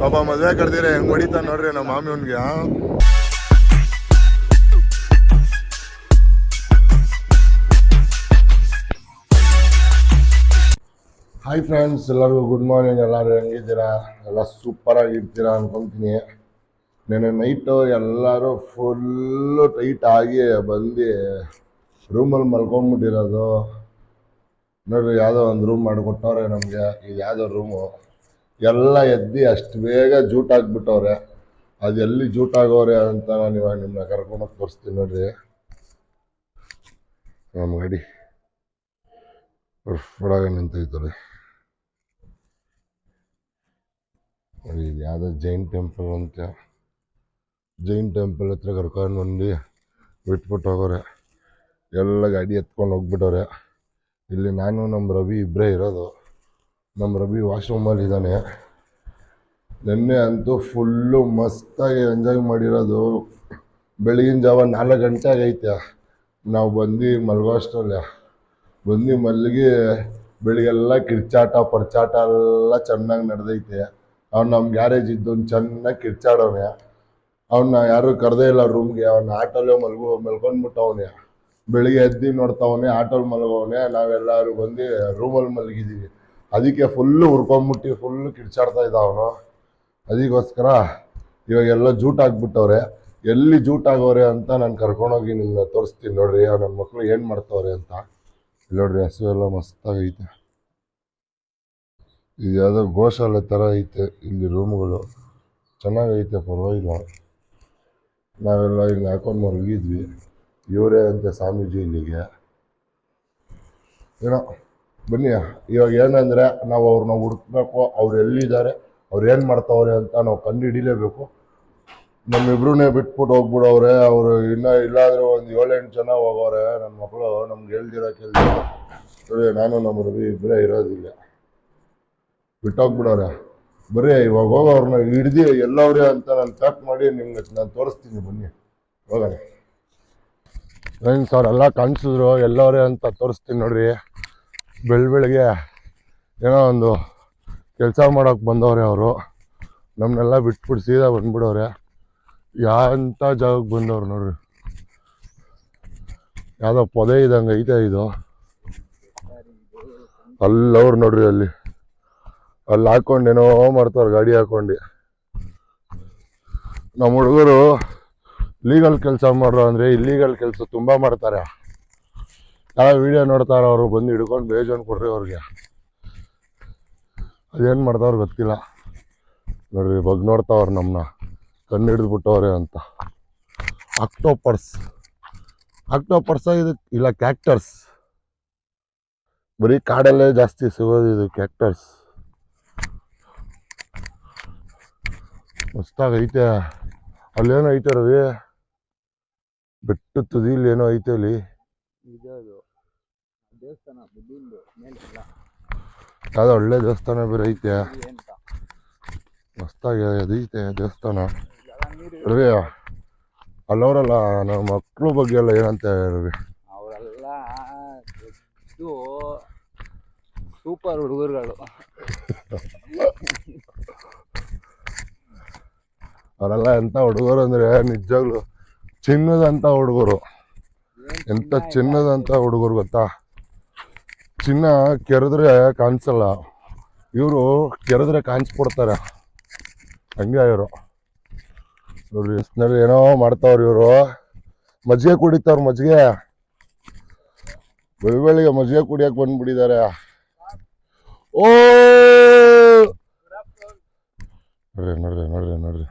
ಪಾಪ ಮದುವೆ ಕರೆದಿರ ಹೆಂಗ್ ಹೊಡಿತಾ ನೋಡ್ರಿ ನಮ್ಮ ಮಾಮಿಯನ್ಗೆ. ಹಾಯ್ ಫ್ರೆಂಡ್ಸ್, ಎಲ್ಲರಿಗೂ ಗುಡ್ ಮಾರ್ನಿಂಗ್. ಎಲ್ಲರೂ ಹೆಂಗಿದ್ದೀರಾ? ಎಲ್ಲ ಸೂಪರಾಗಿ ಇರ್ತೀರಾ ಅನ್ಕೊಂತೀನಿ. ನೆನ್ನೆ ನೈಟು ಎಲ್ಲರೂ ಫುಲ್ಲು ಟೈಟ್ ಆಗಿ ಬಂದು ರೂಮಲ್ಲಿ ಮಲ್ಕೊಂಡ್ಬಿಟ್ಟಿರೋದು ನೋಡ್ರಿ. ಯಾವುದೋ ಒಂದು ರೂಮ್ ಮಾಡಿಕೊಟ್ಟವ್ರೆ ನಮಗೆ. ಇದು ಯಾವುದೋ ರೂಮು ಎಲ್ಲ ಎದ್ದು ಅಷ್ಟು ಬೇಗ ಜೂಟ್ ಹಾಕ್ಬಿಟ್ಟವ್ರೆ. ಅದು ಎಲ್ಲಿ ಜೂಟ್ ಆಗೋರೆ ಅಂತ ನಾನು ಇವಾಗ ನಿಮ್ಮನ್ನ ಕರ್ಕೊಂಡೋಗಿ ತೋರಿಸ್ತೀನಿ ನೋಡ್ರಿ. ನಮ್ಮ ಗಾಡಿ ಹೊರಗೆ ನಿಂತೈತದೆ ನೋಡಿ. ಇದು ಯಾವುದೋ ಜೈನ್ ಟೆಂಪಲ್ ಅಂತ. ಜೈನ್ ಟೆಂಪಲ್ ಹತ್ರ ಕರ್ಕೊಂಡು ಬಂದು ಬಿಟ್ಬಿಟ್ಟು ಹೋಗೋರೆ. ಎಲ್ಲ ಗಾಡಿ ಎತ್ಕೊಂಡು ಹೋಗ್ಬಿಟ್ಟವ್ರೆ. ಇಲ್ಲಿ ನಾನು ನಮ್ಮ ರವಿ ಇಬ್ಬರೇ ಇರೋದು. ನಮ್ಮ ರವಿ ವಾಶ್ರೂಮಲ್ಲಿ ಇದ್ದಾನೆ. ನಿನ್ನೆ ಅಂತೂ ಫುಲ್ಲು ಮಸ್ತಾಗಿ ಎಂಜಾಯ್ ಮಾಡಿರೋದು. ಬೆಳಗಿನ ಜಾವ 4 ಗಂಟೆ ಆಗೈತೆ ನಾವು ಬಂದು ಮಲಗೋ ಅಷ್ಟರಲ್ಲೇ. ಬಂದು ಮಲ್ಲಿಗೆ ಬೆಳಿಗ್ಗೆಲ್ಲ ಕಿರ್ಚಾಟ ಪರ್ಚಾಟ ಎಲ್ಲ ಚೆನ್ನಾಗಿ ನಡೆದೈತೆ. ಅವ್ನು ನಮ್ಮ ಗ್ಯಾರೇಜ್ ಇದ್ದೊಂದು ಚೆನ್ನಾಗಿ ಕಿರ್ಚಾಡೋನೆ. ಅವನ್ನ ಯಾರು ಕರೆದೇ ಇಲ್ಲ ರೂಮ್ಗೆ. ಅವನ್ನ ಆಟೋಲ್ಲೇ ಮಲ್ಕೊಂಡ್ಬಿಟ್ಟವನೆ. ಬೆಳಿಗ್ಗೆ ಎದ್ದು ನೋಡ್ತಾವನೆ ಆಟೋಲ್ಲಿ ಮಲಗೋವನೆ. ನಾವೆಲ್ಲರೂ ಬಂದು ರೂಮಲ್ಲಿ ಮಲಗಿದ್ದೀವಿ. ಅದಕ್ಕೆ ಫುಲ್ಲು ಹುರ್ಕೊಂಬಿಟ್ಟು ಫುಲ್ಲು ಕಿರ್ಚಾಡ್ತಾ ಇದ್ದ ಅವನು. ಅದಕ್ಕೋಸ್ಕರ ಇವಾಗೆಲ್ಲ ಜೂಟ್ ಹಾಕ್ಬಿಟ್ಟವ್ರೆ. ಎಲ್ಲಿ ಜೂಟ್ ಆಗೋರೆ ಅಂತ ನಾನು ಕರ್ಕೊಂಡೋಗಿ ನಿಮ್ಮನ್ನ ತೋರಿಸ್ತೀನಿ ನೋಡ್ರಿ. ನನ್ನ ಮಕ್ಕಳು ಏನು ಮಾಡ್ತವ್ರೆ ಅಂತ. ಇಲ್ಲಿ ನೋಡ್ರಿ, ಹಸು ಎಲ್ಲ ಮಸ್ತಾಗೈತೆ. ಇದು ಯಾವುದೋ ಗೋಶಾಲೆ ಥರ ಐತೆ ಇಲ್ಲಿ ರೂಮ್ಗಳು. ಚೆನ್ನಾಗೈತೆ, ಪರವಾಗಿಲ್ಲ. ನಾವೆಲ್ಲ ಇಲ್ಲಿ ಹಾಕೊಂಡು ಮಲಗಿದ್ವಿ. ಇವರೇ ಅಂತೆ ಸ್ವಾಮೀಜಿ ಇಲ್ಲಿಗೆ. ಏನೋ ಬನ್ನಿ. ಇವಾಗ ಏನಂದರೆ ನಾವು ಅವ್ರನ್ನ ಹುಡುಕ್ಬೇಕು. ಅವ್ರು ಎಲ್ಲಿದ್ದಾರೆ, ಅವ್ರು ಏನು ಮಾಡ್ತಾವ್ರೆ ಅಂತ ನಾವು ಕಂಡು ಹಿಡಿಲೇಬೇಕು. ನಮ್ಮಿಬ್ರನ್ನೇ ಬಿಟ್ಬಿಟ್ಟು ಹೋಗ್ಬಿಡವ್ರೆ ಅವರು. ಇನ್ನೂ ಇಲ್ಲಾದರೂ ಒಂದು 7-8 ಜನ ಹೋಗೋರೆ. ನನ್ನ ಮಕ್ಕಳು ನಮ್ಗೆ ಹೇಳ್ದಿರೋ ನಾನು ನಮ್ಮ ರವಿ ಇಬ್ಬರೇ ಇರೋದಿಲ್ಲ. ಬಿಟ್ಟೋಗ್ಬಿಡವ್ರೆ. ಬರೀ ಇವಾಗ ಹೋಗೋವ್ರನ್ನ ಹಿಡ್ದು ಎಲ್ಲವ್ರೆ ಅಂತ ನಾನು ಪ್ಯಾಕ್ ಮಾಡಿ ನಿಮ್ಗೆ ನಾನು ತೋರಿಸ್ತೀನಿ. ಬನ್ನಿ ಹೋಗೋಣ ಫ್ರೆಂಡ್ಸ್. ಅವರೆಲ್ಲ ಕಾಣಿಸಿದ್ರು ಎಲ್ಲವ್ರೆ ಅಂತ ತೋರಿಸ್ತೀನಿ ನೋಡ್ರಿ. ಬೆಳಗ್ಗೆ ಏನೋ ಒಂದು ಕೆಲಸ ಮಾಡೋಕೆ ಬಂದವ್ರೆ ಅವರು. ನಮ್ಮನ್ನೆಲ್ಲ ಬಿಟ್ಬಿಟ್ಟು ಸೀದಾ ಬಂದ್ಬಿಡವ್ರೆ. ಯಾಂಥ ಜಾಗಕ್ಕೆ ಬಂದವ್ರು ನೋಡ್ರಿ. ಯಾವುದೋ ಪೊದೆ ಇದ್ದಂಗೆ ಐತೆ ಇದು. ಅಲ್ಲವ್ರು ನೋಡ್ರಿ, ಅಲ್ಲಿ ಹಾಕ್ಕೊಂಡೇನೋ ಮಾಡ್ತಾವ್ರೆ ಗಾಡಿ ಹಾಕ್ಕೊಂಡು. ನಮ್ಮ ಹುಡುಗರು ಲೀಗಲ್ ಕೆಲಸ ಮಾಡ್ರು ಅಂದರೆ ಇಲ್ಲೀಗಲ್ ಕೆಲಸ ತುಂಬ ಮಾಡ್ತಾರೆ. ಯಾವ ವಿಡಿಯೋ ನೋಡ್ತಾರೋ ಅವರು ಬಂದು ಹಿಡ್ಕೊಂಡು ಬೇಜಾನ್ ಕೊಡ್ರಿ ಅವ್ರಿಗೆ. ಅದೇನು ಮಾಡ್ತಾವ್ರು ಗೊತ್ತಿಲ್ಲ ನೋಡ್ರಿ. ಬಗ್ಗೆ ನೋಡ್ತಾವ್ರು ನಮ್ಮನ್ನ ಕಣ್ಣು ಹಿಡಿದ್ಬಿಟ್ಟವ್ರೆ ಅಂತ. ಆಕ್ಟೋಪರ್ಸ್ ಇದು ಇಲ್ಲ, ಕ್ಯಾಕ್ಟರ್ಸ್. ಬರೀ ಕಾಡಲ್ಲೇ ಜಾಸ್ತಿ ಸಿಗೋದು ಇದು ಕ್ಯಾಕ್ಟರ್ಸ್. ಮಸ್ತಾಗೈತೆ. ಅಲ್ಲೇನೋ ಐತೆ ರವಿ, ಬೆಟ್ಟ ತುದಿಲಿ ಏನೋ ಐತೆ ಅಲ್ಲಿ. ಯಾವುದೋ ಒಳ್ಳೆ ದೇವಸ್ಥಾನ ಬೇರೆ ಐತೆ. ಮಸ್ತಾಗಿ ಅದೈತೆ ದೇವಸ್ಥಾನ ರವಿ. ಅಲ್ಲವರಲ್ಲ ನಮ್ಮ ಮಕ್ಕಳು ಬಗ್ಗೆ ಎಲ್ಲ ಏನಂತ ರವಿ? ಅವರೆಲ್ಲ ಸೂಪರ್ ಹುಡುಗರುಗಳು. ಅವರೆಲ್ಲ ಎಂಥ ಹುಡುಗರು ಅಂದರೆ ನಿಜವಾಗ್ಲು ಚಿನ್ನದಂಥ ಹುಡುಗರು. ಎಂಥ ಚಿನ್ನದಂಥ ಹುಡುಗರು ಗೊತ್ತಾ? ಚಿನ್ನ ಕೆರೆದ್ರೆ ಕಾಣಿಸಲ್ಲ, ಇವರು ಕೆರೆದ್ರೆ ಕಾಣಿಸ್ಬಿಡ್ತಾರೆ. ಹಂಗೆ ಇವರು ನೋಡ್ರಿ. ಏನೋ ಮಾಡ್ತಾವ್ರಿ ಇವರು. ಮಜ್ಜಿಗೆ ಕುಡಿತಾವ್ರು. ಮಜ್ಜಿಗೆ ಬೆಳಿಗ್ಗೆ ಮಜ್ಜಿಗೆ ಕುಡಿಯಕ್ಕೆ ಬಂದ್ಬಿಟ್ಟಿದ್ದಾರೆ. ಓ ನೋಡ್ರಿ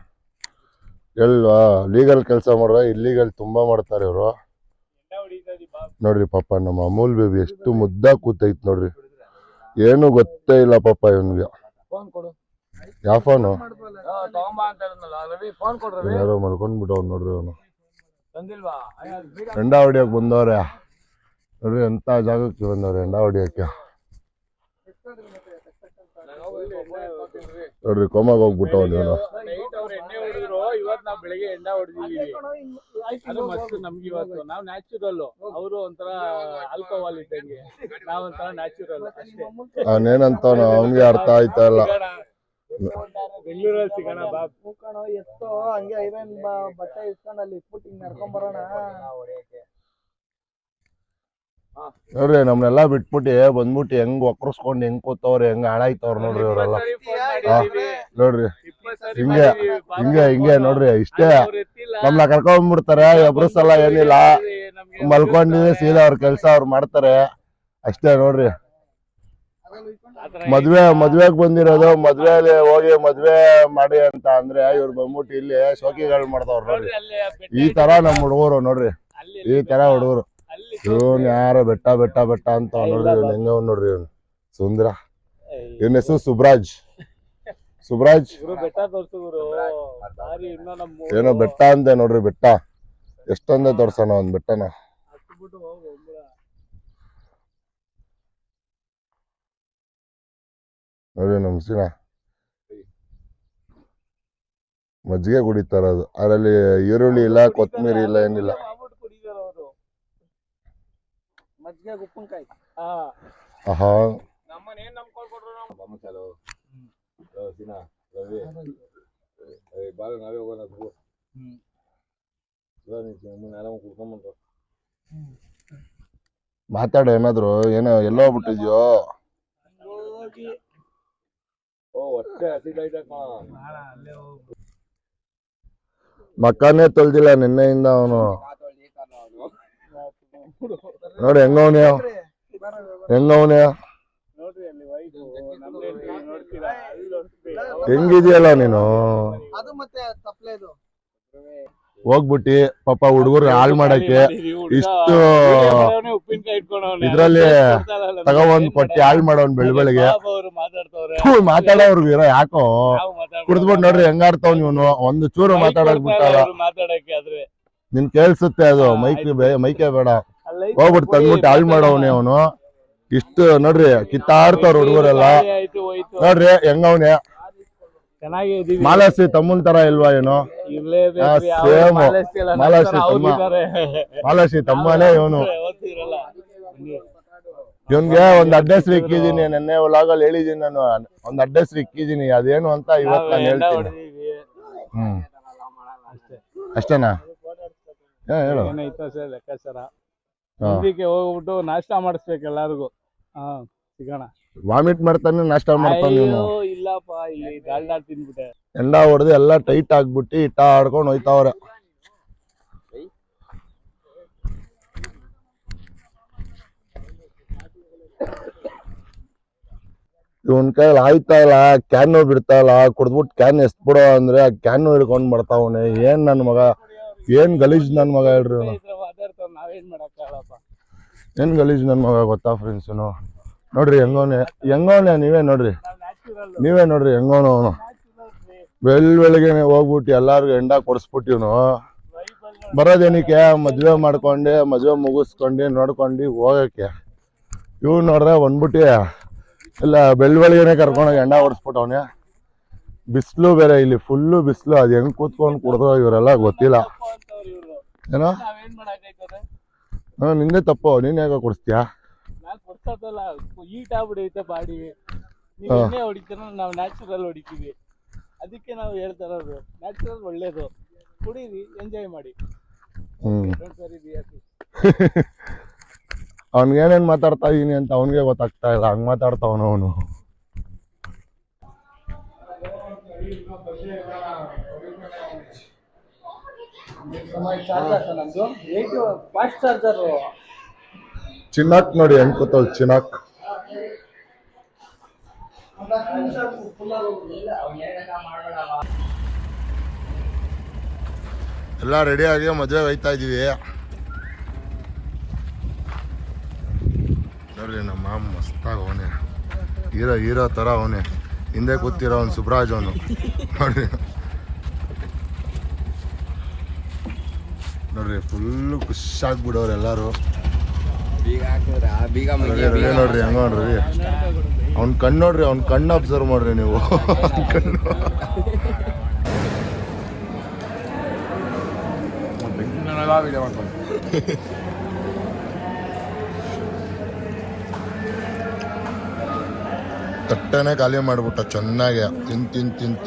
ಎಲ್ವಾ ಲೀಗಲ್ ಕೆಲಸ ಮಾಡ್ರ, ಇಲ್ಲೀಗಲ್ ತುಂಬಾ ಮಾಡ್ತಾರೆ ಇವರು. ನೋಡ್ರಿ ಪಾಪ ನಮ್ಮ ಅಮೂಲ್ ಬೇಬಿ ಎಷ್ಟು ಮುದ್ದಾಗಿ ಕೂತೈತ್ ನೋಡ್ರಿ. ಏನು ಗೊತ್ತೇ ಇಲ್ಲ ಪಾಪ ಇವನ್ಗೆ. ಯಾವ ಫೋನು? ಯಾರೋ ಮಲ್ಕೊಂಡ್ಬಿಟ್ಟವ್ ನೋಡ್ರಿ. ಅವನು ಹೆಂಡ ಹೊಡಿಯಕ್ಕೆ ಬಂದವ್ರೆ ನೋಡ್ರಿ. ಎಂತ ಜಾಗಕ್ಕೆ ಬಂದವ್ರೆ ಹೆಂಡ ಹೊಡಿಯಕ್ಕೆ. ನೋಡ್ರಿ ಕೋಮಾಗ ಹೋಗ್ಬಿಟ್ಟು ನೀನು ನೈಟ್ ಅವ್ರು ಎಣ್ಣೆ ಹೊಡೆದ್ರು, ಇವತ್ತು ನಾವು ಬೆಳಿಗ್ಗೆ ಎಣ್ಣೆ ಹೊಡೆದಿದ್ದೀವಿ. ಅದು ಮಸ್ತ್ ನಮ್ಗೆ ಇವತ್ತು. ನಾವು ನ್ಯಾಚುರಲ್, ಅವರು ಒಂಥರ ಆಲ್ಕೋಹಾಲ್ ಇದ್ದಂಗೆ, ನಾವು ಒಂಥರ ನ್ಯಾಚುರಲ್ ಅಷ್ಟೇ. ಅವನೇನಂತಾನ ಅವನಿಗೆ ಅರ್ಥ ಆಯ್ತಾ ಇಲ್ಲ. ಬೆಂಗಳೂರಲ್ಲಿ ಸಿಗೋಣ ಬಾಬ್. ಕಣೋ ಎತ್ತೋ ಹಂಗೆ ಐರನ್ ಬಟ್ಟೆ ಇಸ್ಕೊಂಡು ಅಲ್ಲಿ ಇಟ್ಬಿಟ್ಟು ಹಿಂಗ್ ನಡ್ಕೊಂಡ್ ಬರೋಣ. ನೋಡ್ರಿ ನಮ್ನೆಲ್ಲಾ ಬಿಟ್ಬಿಟ್ಟು ಬಂದ್ಬಿಟ್ಟು ಹೆಂಗ್ ಒಕ್ಕರ್ಸ್ಕೊಂಡು ಹೆಂಗ್ ಕೂತವ್ರೆ, ಹೆಂಗ್ ಹಾಳಾಯ್ತವ್ರ ನೋಡ್ರಿ ಅವರೆಲ್ಲ. ನೋಡ್ರಿ ಹಿಂಗೆ ಹಿಂಗೆ ಹಿಂಗೆ ನೋಡ್ರಿ ಇಷ್ಟೇ ನಮ್ನ ಕರ್ಕೊಂಡ್ಬಿಡ್ತಾರೆ. ಎಬ್ರಸಲ್ಲ ಏನಿಲ್ಲ, ಮಲ್ಕೊಂಡಿವಿ ಸೀದಾ ಅವ್ರ ಕೆಲ್ಸ ಅವ್ರು ಮಾಡ್ತಾರೆ ಅಷ್ಟೇ. ನೋಡ್ರಿ ಮದ್ವೆಗ್ ಬಂದಿರೋದು, ಮದ್ವೆಲಿ ಹೋಗಿ ಮದ್ವೆ ಮಾಡಿ ಅಂತ ಅಂದ್ರೆ ಇವ್ರು ಬಂದ್ಬಿಟ್ಟು ಇಲ್ಲಿ ಶೋಕಿಗಳು ಮಾಡ್ತಾವ್ರ. ನೋಡ್ರಿ ಈ ತರ ನಮ್ ಹುಡುಗರು, ನೋಡ್ರಿ ಈ ತರ ಹುಡುಗರು. ಇವನ್ ಯಾರ ಬೆಟ್ಟ ಬೆಟ್ಟ ಬೆಟ್ಟ ಅಂತ ನೋಡ್ರಿ, ಇವ್ನ ಹೆಂಗ ನೋಡ್ರಿ ಇವ್ನು ಸುಂದರ. ಇವನ ಹೆಸರು ಸುಬ್ರಾಜ್. ಸುಬ್ರಾಜ್ ಬೆಟ್ಟ ತೋರ್ಸುವರು ಏನೋ ಬೆಟ್ಟ ಅಂತೆ ನೋಡ್ರಿ. ಬೆಟ್ಟ ಎಷ್ಟೊಂದೇ ತೋರ್ಸೋಣ ಒಂದ್ ಬೆಟ್ಟನ. ನೋಡ್ರಿ ನಮ್ಸಿನ ಮಜ್ಜಿಗೆ ಕುಡಿತಾರದು, ಅದ್ರಲ್ಲಿ ಈರುಳ್ಳಿ ಇಲ್ಲ, ಕೊತ್ತಂಬರಿ ಇಲ್ಲ, ಏನಿಲ್ಲ. ಮಜ್ಜಿಗೆ ಉಪ್ಪಿನಕಾಯಿ. ಆಹಾ ನಮ್ಮನ್ನ ಏನ್ ನಂಬ್ಕೊಳ್ಕೊಟ್ರು ನಾವೇ ಹೋಗೋಣ ಮಾತಾಡ ಏನಾದ್ರು. ಏನೋ ಎಲ್ಲೋ ಹೋಗ್ಬಿಟ್ಟಿದ್ಯೋ. ಮಕ್ಕನೇ ತೊಳ್ದಿಲ್ಲ ನಿನ್ನೆಯಿಂದ ಅವನು. ನೋಡಿ ಹೆಂಗವನೇ ಹೆಂಗವನೇ ಹೆಂಗಿದ್ಯಲ್ಲ ನೀನು. ಅದು ಮತ್ತೆ ತಪ್ಪಲೇದು ಹೋಗ್ಬಿಟ್ಟಿ ಪಾಪ ಹುಡುಗರು ಹಾಳು ಮಾಡಕ್ಕೆ ಇಷ್ಟು ಇದ್ರಲ್ಲಿ ತಗೊಂಡ್ ಕೊಟ್ಟಿ ಹಾಳು ಮಾಡೋನ್ ಬೆಳಬೆಳಿಗ್ಗೆ ಮಾತಾಡೋರ್ಗು ಇರೋ ಯಾಕೋ ಕುಡ್ದ್ಬಿಟ್ಟು ನೋಡ್ರಿ ಹೆಂಗಾಡ್ತಾವ್ ನೀನು. ಒಂದು ಚೂರು ಮಾತಾಡಕ್ ಬಿಟ್ಟಲ್ಲ. ನಿನ್ ಕೇಳ್ಸುತ್ತೆ ಅದು, ಮೈಕೆ ಬೇಡ. ಹೋಗ್ಬಿಟ್ಟು ತಂದ್ಬಿಟ್ಟು ಹಾಳು ಮಾಡವನೇ ಅವನು. ಇಷ್ಟು ನೋಡ್ರಿ ಕಿತ್ತಾಡ್ತಾವ್ರ ಹುಡುಗರೆಲ್ಲ. ನೋಡ್ರಿ ಹೆಂಗವನೇ. ಮಾಲಾಶ್ರೀ ತಮ್ಮನ್ ತರ ಇಲ್ವಾ ಏನೋ? ಸೇಮ್ ಮಾಲಾಶ್ರೀ ತಮ್ಮನೇ ಇವನು. ಇವನ್ಗೆ ಒಂದ್ ಅಡ್ರೆಸ್ ಇಕ್ಕಿದೀನಿ, ನೆನ್ನೆ ಒಳಗಲ್ಲಿ ಹೇಳಿದೀನಿ ನಾನು. ಒಂದ್ ಅಡ್ರೆಸ್ ಇಕ್ಕಿದೀನಿ, ಅದೇನು ಅಂತ ಇವತ್ತು ನಾನು ಹೇಳ್ತೀನಿ. ಅಷ್ಟೇನಾ? ಹೇಳು. ಲೆಕ್ಕಾಚಾರ ಹೋಗ್ಬಿಟ್ಟು ನಾಷ್ಟ ಮಾಡಿಸ್ಬೇಕು ಎಲ್ಲಾರ್ಗು. ಸಿಗೋಣ. ವಾಮಿಟ್ ಮಾಡ್ತಾನೆ, ನಾಷ್ಟ ಮಾಡ್ತಾನೆ ನೀನು. ಇಲ್ಲಪ್ಪ, ಇಲ್ಲಿ ಗಾಲ್ಡಾ ತಿನ್ಬಿಟ್ಟೆ. ಎಂಡ ಹೊಡೆದು ಎಲ್ಲ ಟೈಟ್ ಆಗ್ಬಿಟ್ಟು ಇಟ್ಟ ಆಡ್ಕೊಂಡು ಹೋಯ್ತಾವ್ರೆ. ಇವನ್ ಕೈಯಲ್ಲಿ ಆಯ್ತಾ ಇಲ್ಲ, ಕ್ಯಾನು ಬಿಡ್ತಾ ಇಲ್ಲ. ಕುಡ್ದ್ಬಿಟ್ಟು ಕ್ಯಾನ್ ಎಸ್ಬಿಡೋ ಅಂದ್ರೆ ಆ ಕ್ಯಾನು ಹಿಡ್ಕೊಂಡ್ ಬರ್ತಾವನೆ. ಏನ್ ನನ್ ಮಗ, ಏನ್ ಗಲೀಜ್ ನನ್ ಮಗ ಹೇಳ್ರಿ. ಏನ್ ಗಲೀಜ್ ನನ್ ಮಗ ಗೊತ್ತಾ ಫ್ರೆಂಡ್ಸ್. ನೋಡ್ರಿ ಹೆಂಗವನೆ ಹೆಂಗವನೆ. ನೀವೇ ನೋಡ್ರಿ ಹೆಂಗವನು ಅವನು. ಬೆಳಿಗ್ಗೆನೆ ಹೋಗ್ಬಿಟ್ಟು ಎಲ್ಲಾರ್ಗು ಎಂಡ ಕೊಡಿಸ್ಬಿಟ್ಟಿವ್ನು. ಬರೋದೇನಕ್ಕೆ ಮದ್ವೆ ಮಾಡ್ಕೊಂಡು ಮದ್ವೆ ಮುಗಿಸ್ಕೊಂಡು ನೋಡ್ಕೊಂಡು ಹೋಗಕ್ಕೆ. ಇವ್ ನೋಡ್ರೆ ಬಂದ್ಬಿಟ್ಟು ಇಲ್ಲ ಬೆಳಿಗ್ಗೆನೆ ಕರ್ಕೊಂಡೋಗಿ ಎಂಡ ಹೊಡಿಸ್ಬಿಟ್ಟವನೆ. ಬಿಸಿಲು ಬೇರೆ, ಇಲ್ಲಿ ಫುಲ್ಲು ಬಿಸಿಲು. ಅದ್ ಹೆಂಗ್ ಕೂತ್ಕೊಂಡು ಕುಡಿದ್ರು ಇವರೆಲ್ಲ ಗೊತ್ತಿಲ್ಲ ಏನೋ. ನಿಂದೆ ತಪ್ಪು, ನೀನ್ ಹೇಗ ಕೊಡಿಸ್ತೀಯಾ? Heat ಆಗ್ಬಿಡೈತೆ body. ನೀವು ಎಣ್ಣೆ ಹೊಡಿತೀರ, ನಾವು ನ್ಯಾಚುರಲ್ ಹೊಡಿತೀವಿ. ಅದಕ್ಕೆ ನಾವು ಹೇಳ್ತಾ ಇರೋದು ನ್ಯಾಚುರಲ್ ಒಳ್ಳೇದು. ಕುಡೀರಿ, ಎಂಜಾಯ್ ಮಾಡಿ. ಅವ್ನಿಗೇನೇನ್ ಮಾತಾಡ್ತಾ ಇದೀನಿ ಅಂತ ಅವನಿಗೆ ಗೊತ್ತಾಗ್ತಾ ಇಲ್ಲ. ಹಂಗ್ ಮಾತಾಡ್ತಾವನು ಅವನು. ಚಿನ್ನಾಕ್ ನೋಡಿ ಹೆಂಗ್ ಕೂತವ್ ಚಿನ್ನಾಕ್. ಎಲ್ಲ ರೆಡಿ ಆಗಿ ಮದ್ವೆ ಹೋಯ್ತಾ ಇದೀವಿ. ನೋಡ್ರಿ ನಮ್ಮ ಮಾಮ ಮಸ್ತಾಗ ಅವನೇ, ಹೀರೋ ತರ ಅವನೇ. ಹಿಂದೆ ಕೂತಿರೋ ಅವ್ನು ಸುಬ್ರಾಜ್ ಅವನು. ನೋಡ್ರಿ ಫುಲ್ಲು ಖುಷಿಯಾಗ್ಬಿಡವ್ರು ಎಲ್ಲಾರು. ನೋಡ್ರಿ ಹೆಂಗ ನೋಡ್ರಿ ಅವ್ನ ಕಣ್ಣು ನೋಡ್ರಿ, ಅವ್ನ ಕಣ್ಣು ಅಬ್ಸರ್ವ್ ಮಾಡ್ರಿ ನೀವು. ಕಣ್ಣು ತಟ್ಟನೆ ಖಾಲಿ ಮಾಡ್ಬಿಟ್ಟ ಚೆನ್ನಾಗಿ.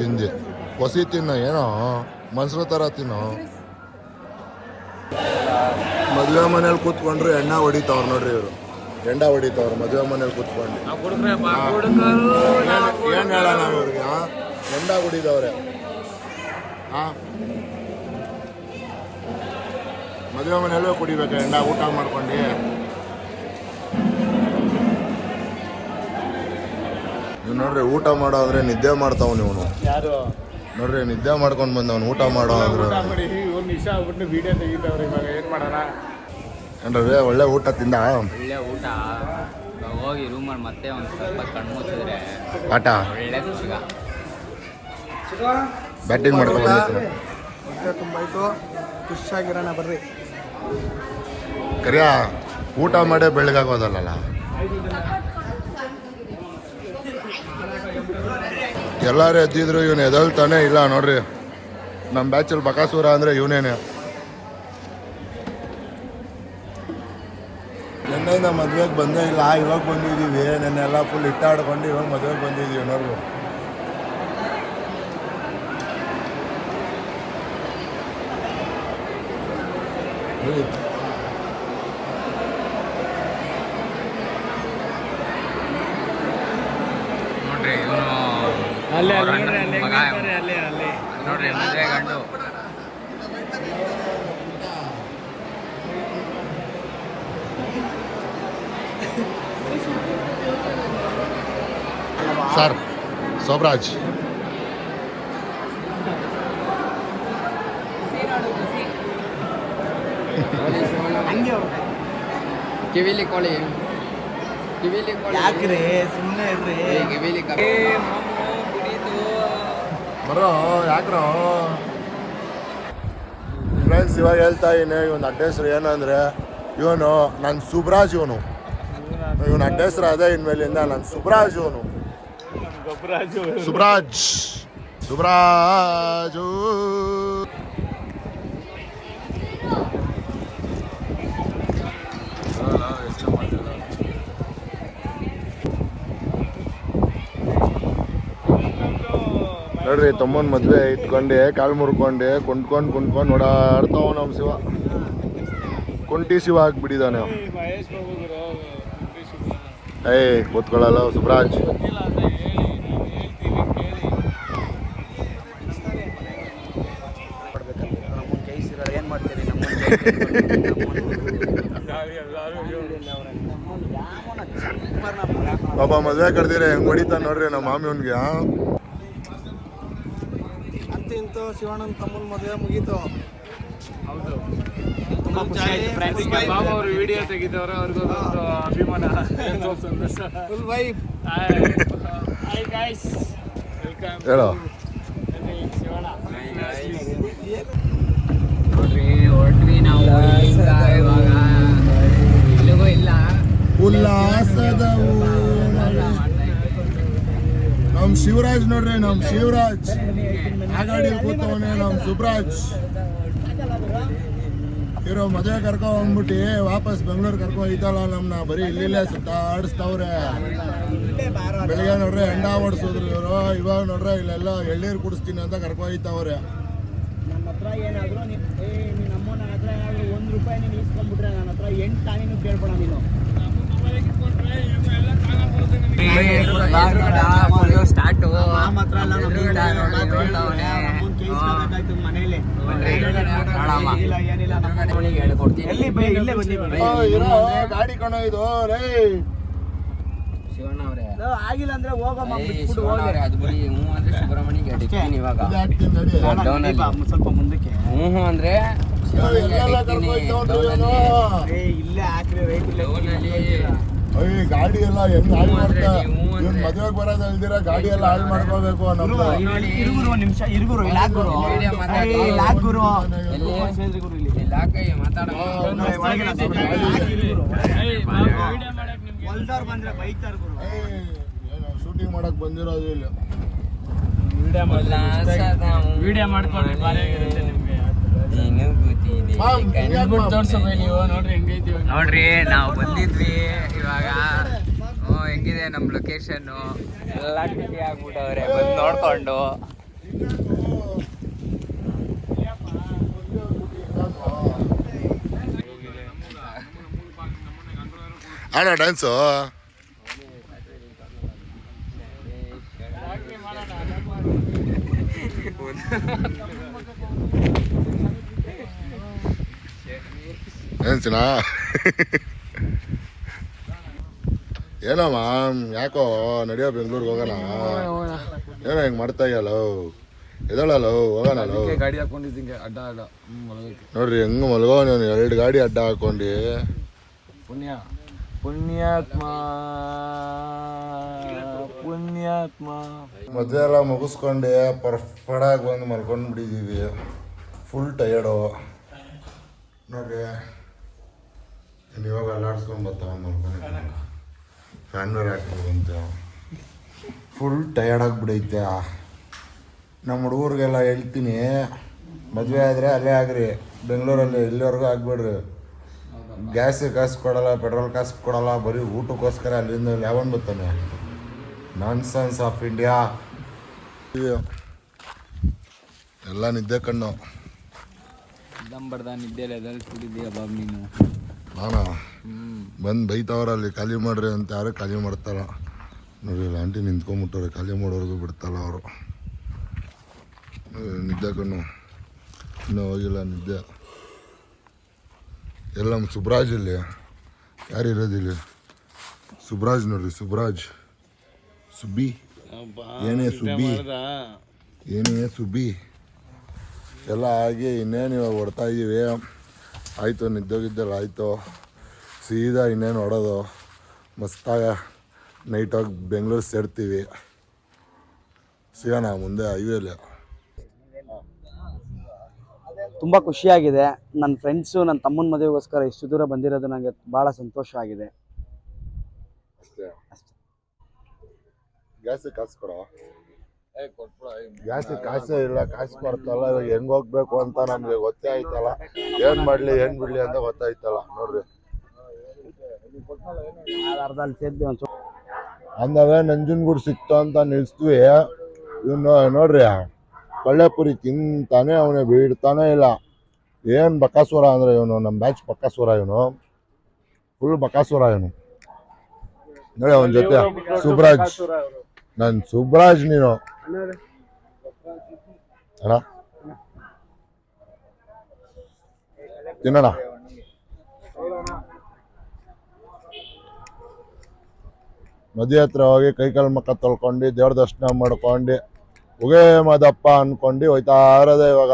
ತಿಂದು ಹೊಸಿ ತಿನ್ನೋ, ಏನೋ ಮೊಸರು ಥರ ತಿನ್ನೋ. ಮದುವೆ ಮನೇಲಿ ಕೂತ್ಕೊಂಡ್ರು ಎಣ್ಣೆ ಹೊಡಿತಾವ್ರು ನೋಡ್ರಿ ಇವರು. ಎಂಡ ಹೊಡಿತಾವ್ರು ಮದುವೆ ಮನೇಲಿ ಕೂತ್ಕೊಂಡು. ಏನು ಹೇಳೋಣ ಇವ್ರಿಗೆ? ಎಂಡ ಹೊಡಿದವ್ರೆ. ಹಾಂ, ಮದುವೆ ಮನೆಯಲ್ಲೂ ಕುಡಿಬೇಕು ಎಂಡ, ಊಟ ಮಾಡ್ಕೊಂಡು. ನೀವು ನೋಡ್ರಿ, ಊಟ ಮಾಡೋ ಅಂದ್ರೆ ನಿದ್ದೆ ಮಾಡ್ತಾವ್ ಇವನು. ಯಾರು ನೋಡ್ರಿ, ನಿದ್ದೆ ಮಾಡ್ಕೊಂಡು ಬಂದವನು ಊಟ ಮಾಡೋ ಅಂದ್ರೆ. ವಿಡಿಯೋ ತೆಗಿತಾವ್ರೆ. ಇವಾಗ ಏನ್ ಮಾಡೋಣ? ಏನ್ರಿ ಒಳ್ಳೆ ಊಟ ತಿಂದ? ಒಳ್ಳೆ ಊಟ. ಹೋಗಿ ರೂಮಲ್ಲಿ ಮತ್ತೆ ಒಂದು ಸ್ವಲ್ಪ ಕಣ್ಣು ಮುಚ್ಚಿದ್ರೆ ಆಟ ಒಳ್ಳೆ ಸುಖ. ಬ್ಯಾಟಿಂಗ್ ಮಾಡ್ಕೊಂಡು ಬಂದಿರ್ತೀನಿ. ಹೊಟ್ಟೆ ತುಂಬಾಯ್ತು, ಖುಷಿಯಾಗಿರೋಣ ಬರ್ರಿ. ಕರಿಯ ಊಟ ಮಾಡೇ ಬೆಳಗಾಗೋದಲ್ಲ. ಎಲ್ಲರೂ ಎದ್ದಿದ್ರು, ಇವನು ಎದಲ್ತಾನೆ ಇಲ್ಲ ನೋಡ್ರಿ. ನಮ್ಮ ಬ್ಯಾಚಲ್ಲಿ ಬಕಾಸೂರ ಅಂದರೆ ಇವನೇನೆ. ನೆನ್ನೆಯಿಂದ ಮದುವೆಗೆ ಬಂದೇ ಇಲ್ಲ, ಇವಾಗ ಬಂದಿದ್ದೀವಿ. ನೆನ್ನೆಲ್ಲ ಫುಲ್ ಇಟ್ಟಾಡ್ಕೊಂಡು ಇವಾಗ ಮದುವೆಗೆ ಬಂದಿದ್ದೀವಿ ನೋಡ್ರಿ. ನೋಡ್ರಿ ಇವನು ಅಲ್ಲೇ ಅವ್ರ ಅಲ್ಲೇ ಅಣ್ಣನ್ ಅಲ್ಲೇ ಮಗ ಇವ್ನು. ಅಲ್ಲೇ ಅಲ್ಲೇ ನೋಡ್ರಿ ಮದುವೆ ಗಂಡು. ಸರ್ ಸೋಬ್ರಾಜ್ ಕಿವಿಲಿ ಕೋಳಿ, ಕಿವಿಲಿ ಕೋಳಿ. ಯಾಕ್ರಿ ಸುಮ್ಮನೆ ಇರ್ರಿ. ಕಿವಿಲಿ ಬರೋ ಯಾಕ್ರೋ ಫ್ರೆಂಡ್ಸ್. ಇವಾಗ ಹೇಳ್ತಾ ಇದ್ದೀನಿ, ಇವನ್ ಅಡ್ಡ ಹೆಸರು ಏನಂದ್ರೆ, ಇವನು ನನ್ನ ಸುಬ್ರಾಜ್. ಇವನು ಅಡ್ಡ ಹೆಸರು ಅದೇ ಇನ್ಮೇಲಿಂದ ನನ್ನ ಸುಬ್ರಾಜ್. ಇವನು ಗೊಬ್ಬರಾಜು ಸುಬ್ರಾಜ್ ಸುಬ್ರಾಜು. ನೋಡ್ರಿ, ತಮ್ಮನ ಮದುವೆ ಇಟ್ಕೊಂಡೆ ಕಾಲು ಮುರ್ಕೊಂಡೆ ಕುಂಡ್ಕೊಂಡು ಓಡಾಡ್ತಾವ ನಮ್ಮ ಶಿವ. ಕುಂಟಿ ಶಿವ ಆಗ್ಬಿಟ್ಟಿದ್ದಾನೆ. ಮಹೇಶ್ ಬಾಬು ಗುರು. ಏಯ್ ಕೂತ್ಕೊಳ್ಳಲ್ಲ ಸುಬ್ರಾಜ್. ಗೊತ್ತಿಲ್ಲ ಅಂತ ಹೇಳಿ ನಾವು ಹೇಳ್ತೀವಿ, ಕೇಳಿ. ನಮ್ಮನ್ನ ಜಯಿಸಿರೋ ಏನ್ ಮಾಡ್ತೀರಿ? ಪಾಪ ಮದುವೆ ಕರೆದಿರ ಹೆಂಗ್ ಹೊಡಿತಾನೆ ನೋಡ್ರಿ ನಮ್ಮ ಮಾಮಿಯವ್ನಿಗೆ. ಅಂತ ಇಂತೂ ಶಿವಾನಂದ್ ತಮ್ಮನ ಮದುವೆ ಮುಗೀತು. ಹೌದು, ತುಂಬಾ ಖುಷಿ ಆಯ್ತು ಫ್ರೆಂಡ್ಸ್. ಬಾಬು ಅವರು ವಿಡಿಯೋ ತೆಗಿದವರು, ಅವ್ರಿಗೊಂದು ಅಭಿಮಾನ. Full vibe. Hi guys, welcome. ಹೇಳೋ ಶಿವಣ್ಣ. ನೋಡ್ರಿ ಹೊರಟ್ವಿ ನಾವು ಈಗ. ಇವಾಗ ಇಲ್ಲಿಗೂ ಇಲ್ಲ, ಉಲ್ಲಾಸದ ನಮ್ ಶಿವರಾಜ್ ನೋಡ್ರಿ, ನಮ್ ಶಿವರಾಜ್ ಆ ಗಾಡಿಯಲ್ಲಿ ಕೂತವನೇ ನಮ್ ಸುಬ್ರಾಜ್. ಇರೋ ಮದುವೆ ಕರ್ಕೊ ಬಂದ್ಬಿಟ್ಟು ವಾಪಸ್ ಬೆಂಗಳೂರು ಕರ್ಕೊ ಹೋಯ್ತಲ್ಲ ನಮ್ನ. ಬರೀ ಇಲ್ಲಿಲ್ಲೇ ಸುತ್ತಾಡಿಸ್ತಾವ್ರೆ. ಬೆಳಿಗ್ಗೆ ನೋಡ್ರಿ ಎಂಡ ಓಡಿಸಿದ್ರು ಇವರು, ಇವಾಗ ನೋಡ್ರೆ ಇಲ್ಲೆಲ್ಲ ಎಳ್ಳೀರು ಕುಡಿಸ್ತೀನಿ ಅಂತ ಕರ್ಕೊ ಹೋಯ್ತಾವ್ರೆ. ನನ್ನ ಹತ್ರ ಏನಾದ್ರು ನೀನು ಅಮ್ಮ ನನ್ನ ಹತ್ರ ಏನಾದ್ರು ₹1 ನೀನು ಇಸ್ಕೊಂಡ್ಬಿಟ್ರೆ ನನ್ನ ಹತ್ರ 8 ತಾನೇನು ಕೇಳ್ಬೇಡ ನೀನು. ಸ್ಟಾರ್ಟು ನಮ್ಮ ಹತ್ರ ಎಲ್ಲ ಮನೇಲಿ ಏನಿಲ್ಲ. ಎಲ್ಲಿ ಇಲ್ಲೇ ಬನ್ನಿ. ಇರೋ ಗಾಡಿ ಕಣ ಇದು ರೇ. ಶಿವಣ್ಣ ಅವರೇ ಆಗಿಲ್ಲ ಅಂದ್ರೆ ಹೋಗಮ್ಮ ಬಿಟ್ಬಿಟ್ಟು ಶಿವಣ್ಣ ಹೋಗಿ. ಅವರೇ, ಅದು ಬಿಡಿ. ಹ್ಞೂ ಅಂದ್ರೆ ಸುಬ್ರಹ್ಮಣ್ಯಗೆ ಅಡಿಕ್ತೀನಿ ಇವಾಗ. ಇದು ಹಾಕ್ತೀನಿ ನಡಿ. ಡೌನ್ ಅಲ್ಲಿ ಸ್ವಲ್ಪ ಮುಂದಕ್ಕೆ. ಹ್ಞೂ ಅಂದ್ರೆ ಶಿವಣ್ಣಗೆ ಎಲ್ಲೆಲ್ಲ ಅಡಿಕ್ತೀನಿ. ಕರ್ಕೊ ಹೋಯ್ತಾವ್ರಿ ಡೌನ್ ಇವನು. ಅಲ್ಲಿ ಇಲ್ಲೇ ಹಾಕ್ರಿ ರೈಟ್ ಇಲ್ಲ. ಡೌನ್ ಅಲ್ಲಿ ಅಯ್ಯ ಗಾಡಿ ಎಲ್ಲ ಹೆಂಗ್ ಹಾಳು ಮಾಡ್ತಾ. ಇವ್ನ್ ಮದುವೆಗೆ ಬರೋದು ಅಲ್ದಿರ ಗಾಡಿ ಎಲ್ಲ ಹಾಳು ಮಾಡ್ಕೋಬೇಕು ನಮ್ದು. ಇರುಗುರು ಒಂದ್ ನಿಮಿಷ ಇರುಗುರು. ಇಲ್ಲ ಗುರು, ಇಲ್ಲ ಗುರು. ಎಲ್ಲಿ ಗುರು ಇಲ್ಲಿ ಇಲಾಖೆ ಮಾತಾಡ. ಒಳಗೆ ವಿಡಿಯೋ ಮಾಡಕ್ ನಿಮ್ಗೆ ಹೊಲ್ದವ್ರು ಬಂದ್ರೆ ಬೈತಾರ ಗುರು. ಏಯ್, ಏನು ಶೂಟಿಂಗ್ ಮಾಡಕ್ ಬಂದಿರೋದು ಇಲ್ಲಿ. ವಿಡಿಯೋ ಮಾಡ್ಕೊಂಡ್ರೆ ಭಾರಿ ಆಗಿರುತ್ತೆ ನಿಮ್ಗೆ. ನೀವು ನೋಡ್ರಿ ಹೆಂಗೈತಿ ಇವಾಗ. ನೋಡ್ರಿ ನಾವು ಬಂದಿದ್ವಿ ಇವಾಗ. ಹೆಂಗಿದೆ ನಮ್ಮ ಲೊಕೇಶನ್ನು ಎಲ್ಲ ಖುಷಿ ಆಗ್ಬಿಟ್ಟವ್ರೆ ಬಂದು ನೋಡ್ಕೊಂಡು. ಆಡ ಡ್ಯಾನ್ಸು ಏನ್ಸಿನ ಏನಮ್ಮ ಯಾಕೋ ನಡಿಯೋ ಬೆಂಗ್ಳೂರಿಗೆ ಹೋಗೋಣ. ಏನೋ ಹಿಂಗೆ ಮಾಡ್ತಾ ಇದೆಯಲ್ಲ ಎದಳಲ್ಲ ಹೋಗೋಣ. ಗಾಡಿ ಹಾಕೊಂಡಿದ್ದಿಂಗೆ ಅಡ್ಡ ಅಡ್ಡ ನೋಡ್ರಿ ಹೆಂಗೆ ಮಲ್ಗೋ ನಾನು 2 ಗಾಡಿ ಅಡ್ಡ ಹಾಕೊಂಡು. ಪುಣ್ಯಾತ್ಮ ಪುಣ್ಯಾತ್ಮ. ಮದುವೆ ಎಲ್ಲ ಮುಗಿಸ್ಕೊಂಡೆ ಪರ್ಫೆಕ್ಟಾಗಿ ಬಂದು ಮಲ್ಕೊಂಡು ಬಿಟ್ಟಿದ್ದೀವಿ. ಫುಲ್ ಟಯರ್ಡು ನೋಡ್ರಿ. ಇವಾಗ ಅಲ್ಲಾಡ್ಸ್ಕೊಂಡು ಬರ್ತಾವ ಮಲ್ಕೊಂಡು ಫ್ಯಾನ್ ಬೇರೆ ಹಾಕ್ಬೇಕಂತ. ಫುಲ್ ಟಯರ್ಡ್ ಆಗಿಬಿಡೈತೆ. ನಮ್ಮ ಹುಡುಗರಿಗೆಲ್ಲ ಹೇಳ್ತೀನಿ, ಮದುವೆ ಆದರೆ ಅಲ್ಲೇ ಆಗ್ರಿ, ಬೆಂಗಳೂರಲ್ಲಿ ಇಲ್ಲಿವರೆಗೂ ಆಗ್ಬೇಡ್ರಿ. ಗ್ಯಾಸಿಗೆ ಕಾಸು ಕೊಡಲ್ಲ, ಪೆಟ್ರೋಲ್ ಕಾಸು ಕೊಡಲ್ಲ, ಬರೀ ಊಟಕ್ಕೋಸ್ಕರ ಅಲ್ಲಿಂದ ಯಾವನ್ ಬರ್ತಾನೆ. Nonsense of India. ಎಲ್ಲ ನಿದ್ದೆ ಕಣ್ಣು. ಬಡ್ದ ನಿದ್ದೆಲ್ಲ ಎದಲ್ಸ್ಬಿಟ್ಟಿದ್ದೀಯ ಬಾಬ್ ನೀನು. ನಾನಾ ಬಂದು ಬೈತಾವ್ರಲ್ಲಿ ಖಾಲಿ ಮಾಡ್ರಿ ಅಂತ. ಯಾರು ಖಾಲಿ ಮಾಡ್ತಾರ ನೋಡಿ. ಆಂಟಿ ನಿಂತ್ಕೊಂಡ್ಬಿಟ್ಟವ್ರೆ, ಖಾಲಿ ಮಾಡೋರ್ಗು ಬಿಡ್ತಾರ ಅವರು. ನಿದ್ದೆ ಕಣ್ಣು ಇನ್ನೂ ಹೋಗಿಲ್ಲ ನಿದ್ದೆ. ಎಲ್ಲ ನಮ್ಮ ಸುಬ್ರಾಜ್ ಇಲ್ಲಿ ಯಾರು ಇರೋದಿಲ್ಲ. ಸುಬ್ರಾಜ್ ನೋಡ್ರಿ, ಸುಬ್ರಾಜ್ ಸುಬ್ಬಿ ಏನೇ ಸುಬ್ಬಿ ಏನೇ ಸುಬ್ಬಿ ಎಲ್ಲ ಆಗಿ ಇನ್ನೇನು ಇವಾಗ ಹೊಡ್ತಾ ಇದ್ದೀವಿ. ಆಯಿತು ನಿದ್ದೋಗಿದ್ದೆಲ್ಲ ಆಯಿತು. ಸೀದಾ ಇನ್ನೇನು ಹೊಡೋದು ಮಸ್ತಾಗ ನೈಟಾಗಿ ಬೆಂಗಳೂರು ಸೇರ್ತೀವಿ. ಸಿಗೋಣ ಮುಂದೆ ಹೈವೇಲಿ. ತುಂಬ ಖುಷಿಯಾಗಿದೆ. ನನ್ನ ಫ್ರೆಂಡ್ಸು ನನ್ನ ತಮ್ಮನ ಮದುವೆಗೋಸ್ಕರ ಇಷ್ಟು ದೂರ ಬಂದಿರೋದು ನನಗೆ ಭಾಳ ಸಂತೋಷ ಆಗಿದೆ. ಅಷ್ಟೇ. ಗ್ಯಾಸಿಗೆ ಕಾಸು ಕೊಡ. ಗ್ಯಾಸಿಗೆ ಕಾಸೇ ಇಲ್ಲ, ಕಾಸು ಕೊಡ್ತಲ್ಲ. ಇವಾಗ ಹೆಂಗೆ ಹೋಗ್ಬೇಕು ಅಂತ ನಮಗೆ ಗೊತ್ತೇ ಆಯ್ತಲ್ಲ. ಏನು ಮಾಡಲಿ ಏನು ಬಿಡಲಿ ಅಂತ ಗೊತ್ತಾಯ್ತಲ್ಲ. ನೋಡ್ರಿ ಅರ್ಧಲ್ಲಿ ಸೇರ್ತೀವಿ ಒಂದು ಅಂದಾಗ ನಂಜನಗೂಡು ಸಿಕ್ತು ಅಂತ ನಿಲ್ಸ್ತೀವಿ. ಇವನು ನೋಡ್ರಿ ಕಳ್ಳೆಪುರಿ ತಿಂತಾನೆ ಅವನೇ ಬಿಡ್ತಾನೆ ಇಲ್ಲ. ಏನು ಬಕಾಸುರ ಅಂದರೆ ಇವನು, ನಮ್ಮ ಬ್ಯಾಚ್ ಬಕಾಸುರ ಇವನು, ಫುಲ್ ಬಕಾಸುರ ಇವನು. ನೋಡಿ ಅವನ ಜೊತೆ ಸುಬ್ರಾಜ್. ನಾನು ಸುಬ್ರಾಜ್, ನೀನು ಅಣ್ಣ ತಿನ್ನೋಣ. ಮದುವೆ ಹತ್ರ ಹೋಗಿ ಕೈಕಾಲು ಮಕ್ಕ ತೊಳ್ಕೊಂಡು ದೇವ್ರ ದರ್ಶನ ಮಾಡ್ಕೊಂಡು ಉಗೇ ಮದಪ್ಪ ಅನ್ಕೊಂಡು ಹೋಯ್ತಾ ಇರೋದೆ. ಇವಾಗ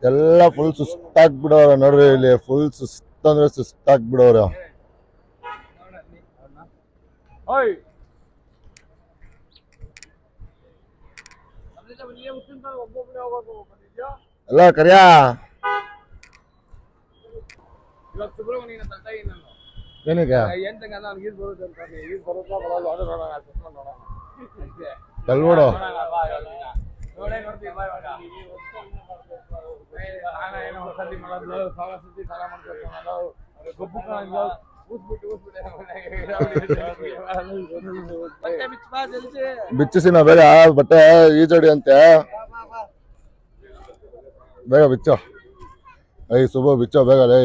ಎಲ್ಲ ಫುಲ್ ಸುಸ್ತಾಗ್ಬಿಡೋರು ನೋಡ್ರಿ. ಇಲ್ಲಿ ಫುಲ್ ಸುಸ್ತಂದ್ರೆ ಸುಸ್ತಾಗ್ಬಿಡೋರು. ಎಲ್ಲ ಕರಿಯಾ ಏನಕ್ಕೆ ಕಲ್ಬಿಡು. ಬಿಚ್ಚಿಸಿನ ಬೇಗ ಬಟ್ಟೆ ಈಜಡಿ ಅಂತೆ. ಬೇಗ ಬಿಚ್ಚೋ. ಐ ಸುಬ ಬಿಚ್ಚೋ ಬೇಗ ಲೇ.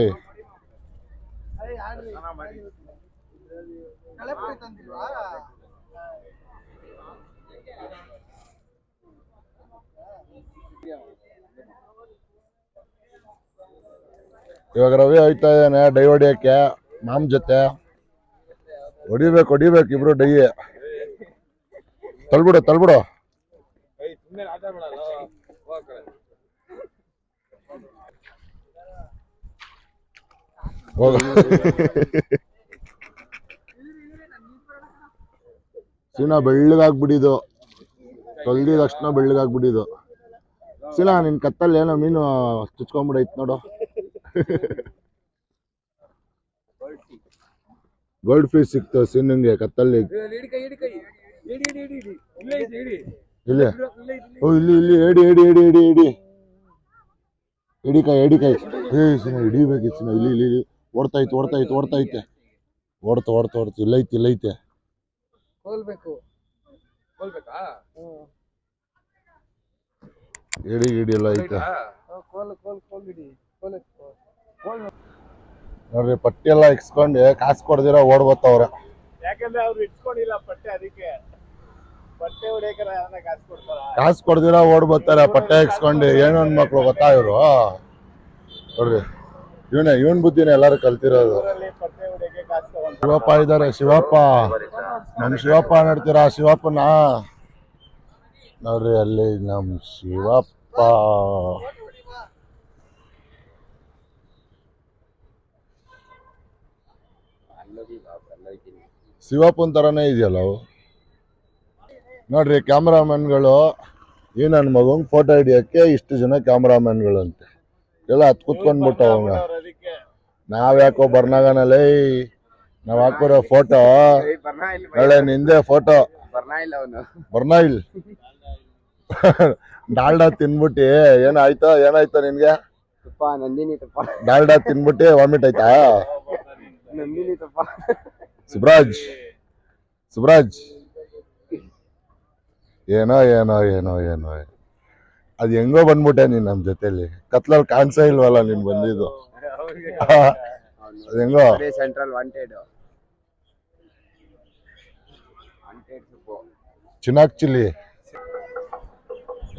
ಇವಾಗ ರವಿ ಹೋಯ್ತಾ ಇದ್ದಾನೆ ಡೈ ಹೊಡಿಯಕ್ಕೆ ಮಾಮ್ ಜೊತೆ. ಹೊಡಿಬೇಕು ಇಬ್ರು ಡೈ. ತಳ್ಬಿಡು. ಹೋಗ ಸೀನಾ ಬೆಳ್ಳಗಾಗ್ಬಿಟ್ಟಿದ್ದು. ತೊಳ್ದಿದ ತಕ್ಷಣ ಬೆಳ್ಳಗಾಗ್ಬಿಟ್ಟಿದ್ದು. ಸೀನಾ ನಿನ್ ಕತ್ತಲ್ಲಿ ಏನೋ ಮೀನು ಚುಚ್ಕೊಂಡ್ಬಿಡೈತ್ ನೋಡು. ಗೋಲ್ಡ್ ಫಿಶ್ ಸಿಕ್ತು ಸಿನ್ನಂಗೆ ಕತ್ತಲ್ಲಿ ಇಲ್ಲಿ ಓ ಇಲ್ಲಿ ಎಡಿ ಎಡಿ ಎಡಿ ಎಡಿ ಎಡಿ ಎಡಿಕಾಯಿ ಎಡಿಕಾಯಿ ಸಿನ ಹಿಡಿಬೇಕು ಸಿನ ಇಲ್ಲಿ ಇಲ್ಲಿ ಇಲ್ಲಿ ಓಡ್ತೈತೆ ಓಡ್ತಾ ಇಲ್ಲೈತೆ ಎಡಿ ಎಲ್ಲ ಐತೆ ನೋಡ್ರಿ ಪಟ್ಟಿ ಎಲ್ಲ ಇಕ್ಸ್ಕೊಂಡು ಕಾಸು ಕೊಡ್ದಿರ ಓಡ್ಬತ್ತವ್ರೆ. ಯಾಕಂದ್ರೆ ಅವ್ರು ಇಟ್ಕೊಂಡಿಲ್ಲ ಪಟ್ಟೆ, ಅದಕ್ಕೆ ಪಟ್ಟೆ ಹೊಡಿಯಕ್ಕೆ ಕಾಸು ಕೊಡ್ತಾರ. ಕಾಸು ಕೊಡ್ದಿರ ಓಡ್ಬತ್ತಾರೆ ಪಟ್ಟೆ ಇಕ್ಸ್ಕೊಂಡು. ಏನೊಂದ್ ಮಕ್ಳು ಗೊತ್ತಾ ಇವ್ರು ನೋಡ್ರಿ. ಇವನ್ ಬುದ್ಧಿನ ಎಲ್ಲಾರು ಕಲ್ತಿರೋದು. ಪಟ್ಟೆ ಹೊಡಿಯಕ್ಕೆ ಕಾಸು ತಗೊಂಡು ಶಿವಪ್ಪ ಇದಾರೆ. ನಮ್ ಶಿವಪ್ಪ ನೋಡ್ತೀರಾ? ಶಿವಪ್ಪನ ನೋಡ್ರಿ ಅಲ್ಲಿ ನಮ್ ಶಿವಪ್ಪ. ಶಿವಪ್ಪನ ತರನೇ ಇದೆಯಲ್ಲ ಅವು. ನೋಡ್ರಿ ಕ್ಯಾಮ್ರಾಮನ್ಗಳು ಈ ನನ್ನ ಮಗಂಗ್ ಫೋಟೋ ಹಿಡಿಯಕ್ಕೆ ಇಷ್ಟು ಜನ ಕ್ಯಾಮ್ರಾಮನ್ಗಳು ಅಂತೆ ಎಲ್ಲ ಹತ್ ಕುತ್ಕೊಂಡ್ಬಿಟ್ಟು ಅವಂಗ. ನಾವ್ಯಾಕೋ ಬರ್ನಾಗನಲ್ಲೇ ನಾವ್ ಹಾಕೋರೋ ಫೋಟೋ ಒಳ್ಳೆ ನಿಂದೆ ಫೋಟೋ ಬರ್ನಾಯಿಲ್ ಡಾಲ್ಡಾ ತಿನ್ಬಿಟ್ಟಿ ಏನಾಯ್ತಾ ನಿನ್ಗೆ? ಡಾಲ್ಡಾ ತಿನ್ಬಿಟ್ಟಿ ವಾಮಿಟ್ ಆಯ್ತಾ? ಸುಬ್ರಾಜ್ ಏನೋ ಅದ್ ಹೆಂಗೋ ಬಂದ್ಬಿಟ್ಟೆ ನೀನ್ ನಮ್ ಜೊತೆಲಿ. ಕತ್ಲಲ್ಲಿ ಕಾಣಿಸೇ ಇಲ್ವಲ್ಲ ನೀನ್ ಬಂದಿದ್ದು. ಅದ್ ಹೆಂಗೋ ಸೆಂಟ್ರಲ್ ವಾಂಟೆಡ್ ಚಿನಾಕ್ ಚಿಲ್ಲಿ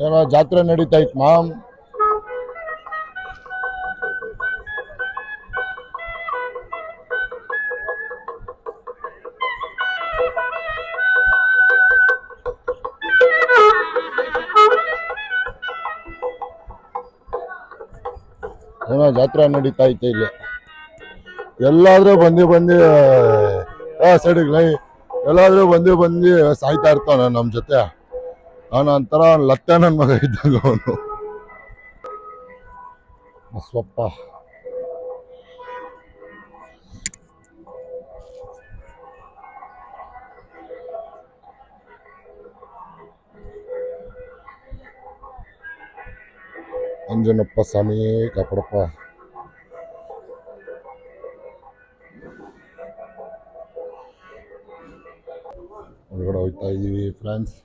ಏನೋ ಜಾತ್ರೆ ನಡೀತಾ ಇತ್ತು ಮಾಮ್. ಏನೋ ಜಾತ್ರೆ ನಡೀತಾ ಐತೆ ಇಲ್ಲಿ. ಎಲ್ಲಾದ್ರೂ ಬಂದು ಸೈಡಿಗೆ ಲೈ ಎಲ್ಲಾದ್ರೂ ಬಂದು ಸಾಯ್ತಾ ಇರ್ತಾನ ನಮ್ ಜೊತೆ. ಅವನ ಒಂಥರ ಲತ್ತೆ ನನ್ ಮಗ ಇದ್ದಾಗ ಅವನು. ಬಸವಪ್ಪ ಅಂಜನಪ್ಪ ಸ್ವಾಮಿ ಕಾಪಾಡಪ್ಪ. ಹೊರಗಡೆ ಹೋಗ್ತಾ ಇದೀವಿ ಫ್ರೆಂಡ್ಸ್.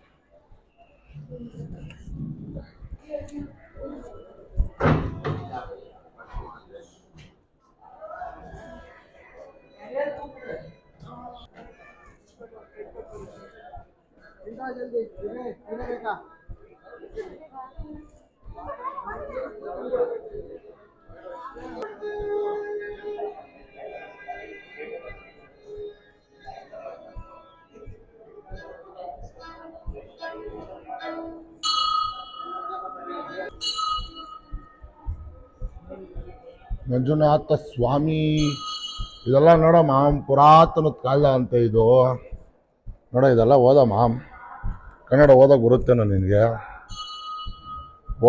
ಮಂಜುನಾಥ ಸ್ವಾಮಿ ಇದೆಲ್ಲ ನೋಡ ಮಾಮ್ ಪುರಾತನದ ಕಾಲ ಅಂತ ಇದು ನೋಡ. ಇದೆಲ್ಲ ಓದ ಮಾಮ್. ಕನ್ನಡ ಓದಕ್ಕೆ ಬರುತ್ತೇನೋ ನಿನಗೆ?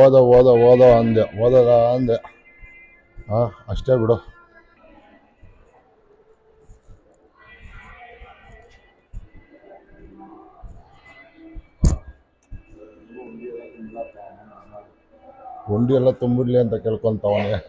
ಓದ ಅಂದೆ ಹಾಂ ಅಷ್ಟೇ ಬಿಡು. ಗುಂಡಿ ಎಲ್ಲ ತುಂಬಿಡ್ಲಿ ಅಂತ ಕೇಳ್ಕೊಂತವನೇ.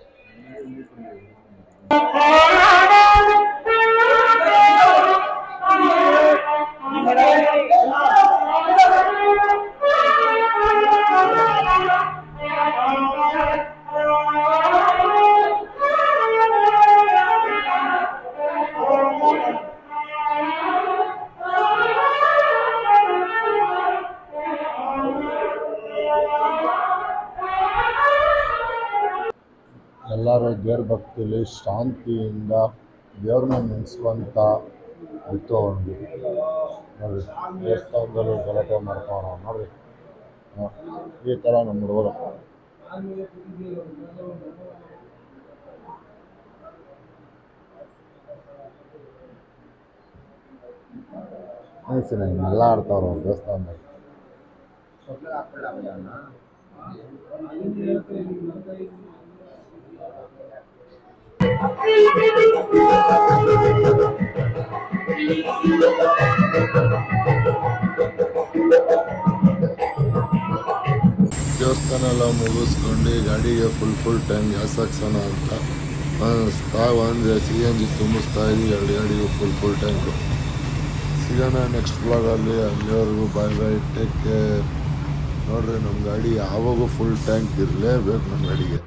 ಎಲ್ಲರೂ ದೇವ್ರ ಭಕ್ತಿಲಿ ಶಾಂತಿಯಿಂದ ದೇವ್ರನ್ನ ನೆನೆಸ್ಕೊಂತ ಇಟ್ಕೊಂಡು ನೋಡ್ರಿ. ದೇವಸ್ಥಾನದಲ್ಲೂ ಗಲಾಟೆ ಮಾಡ್ತಾವ ನೋಡ್ರಿ. ಈ ಥರ ನಮ್ಮ ಹುಡುಗರು. ಅನಿಸಿನ ಇನ್ನೆಲ್ಲ ಆಡ್ತಾವ್ರ ಅವ್ರು ದೇವಸ್ಥಾನದಾಗ. ದೇವಸ್ಥಾನ ಎಲ್ಲ ಮುಗಿಸ್ಕೊಂಡು ಗಾಡಿಗೆ ಫುಲ್ ಟ್ಯಾಂಕ್ ಗ್ಯಾಸ್ ಹಾಕ್ಸೋಣ ಅಂತ ಒಂದು CNG ತುಂಬಿಸ್ತಾ ಇದ್ದೀವಿ 2 ಗಾಡಿಗೂ ಫುಲ್ ಟ್ಯಾಂಕು. ಸಿಗೋಣ ನೆಕ್ಸ್ಟ್ ವ್ಲಾಗಲ್ಲಿ. ಅಲ್ಲಿವರೆಗೂ ಬಾಯ್ ಟೇಕ್ ಕೇರ್. ನೋಡ್ರಿ ನಮ್ಮ ಗಾಡಿ ಯಾವಾಗೂ ಫುಲ್ ಟ್ಯಾಂಕ್ ಇರಲೇಬೇಕು ನಮ್ಮ ಗಾಡಿಗೆ.